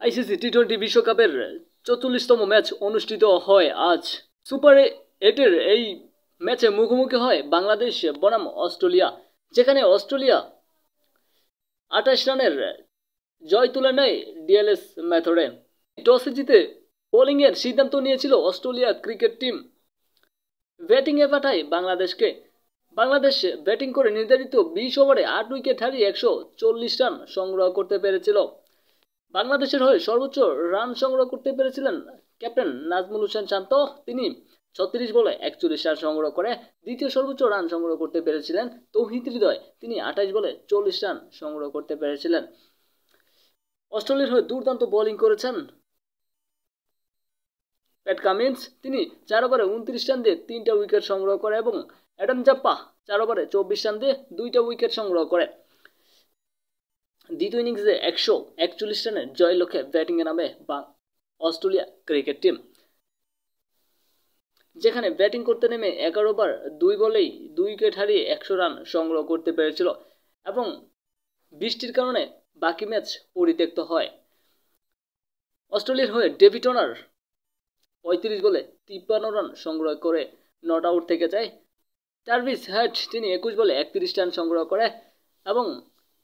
ICC টি-20 বিশ্বকাপের 44তম match অনুষ্ঠিত হয় আজ। সুপার 8-এর এই ম্যাচে মুখোমুখি হয় বাংলাদেশ বনাম অস্ট্রেলিয়া, যেখানে অস্ট্রেলিয়া 28 রানের জয় তুলে নেয় ডিএলএস মেথডে। টসে জিতে বোলিংয়ের সিদ্ধান্ত নিয়েছিল অস্ট্রেলিয়া ক্রিকেট টিম। ব্যাটিংয়ে পাঠায় বাংলাদেশকে। বাংলাদেশ ব্যাটিং করে নির্ধারিত 20 ওভারে 8 উইকেট হারিয়ে 140 রান সংগ্রহ করতে পেরেছিল। বাংলাদেশের হয়ে সর্বোচ্চ রান সংগ্রহ করতে পেরেছিলেন ক্যাপ্টেন নাজমুল হোসেন শান্ত। তিনি 36 বলে 41 রান সংগ্রহ করে দ্বিতীয় সর্বোচ্চ রান সংগ্রহ করতে পেরেছিলেন তৌহিদ হৃদয়। তিনি 28 বলে 40 রান সংগ্রহ করতে পেরেছিলেন। অস্ট্রেলিয়ার হয়ে দুর্দান্ত বোলিং করেছেন প্যাট কামিন্স। তিনি 4 ওভারে 29 রান দিয়ে 3টা উইকেট সংগ্রহ করে এবং অ্যাডাম জাম্পা 4 ওভারে 24 রান দিয়ে 2টা উইকেট সংগ্রহ করে। দ্বিতীয় ইনিংসে 141 রানের জয় লক্ষ্যে ব্যাটিংয়ে নামে অস্ট্রেলিয়া ক্রিকেট টিম, যেখানে ব্যাটিং করতে নেমে 11 ওভার 2 বলেই 2 উইকেট হারিয়ে 100 রান সংগ্রহ করতে পেরেছিল এবং বৃষ্টির কারণে বাকি ম্যাচ পরিত্যক্ত হয়। অস্ট্রেলিয়ার হয়ে ডেভিড ওয়ার্নার 35 বলে 53 রান সংগ্রহ করে নট আউট থেকে যায়। ট্রাভিস হেড তিনি 21 বলে 31 রান সংগ্রহ করে এবং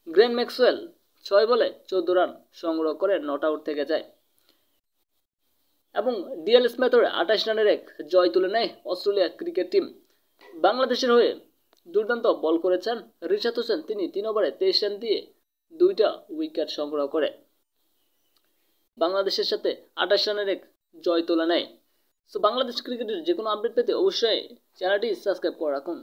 গ্লেন ম্যাক্সওয়েল 6 বলে 14 রান সংগ্রহ করে নট আউট থেকে যায় এবং ডিএলএস মেথডে 28 রানের এক জয় তুলে নেয় অস্ট্রেলিয়া ক্রিকেট টিম। বাংলাদেশের হয়ে দুর্দান্ত বল করেছেন রিশাদ হোসেন। তিনি 3 ওভারে 23 রান দিয়ে 2টা উইকেট সংগ্রহ করে বাংলাদেশের সাথে 28 রানের এক জয় তুলে নেয়। সো বাংলাদেশ ক্রিকেটের যে কোনো আপডেট পেতে অবশ্যই চ্যানেলটি সাবস্ক্রাইব করে রাখুন।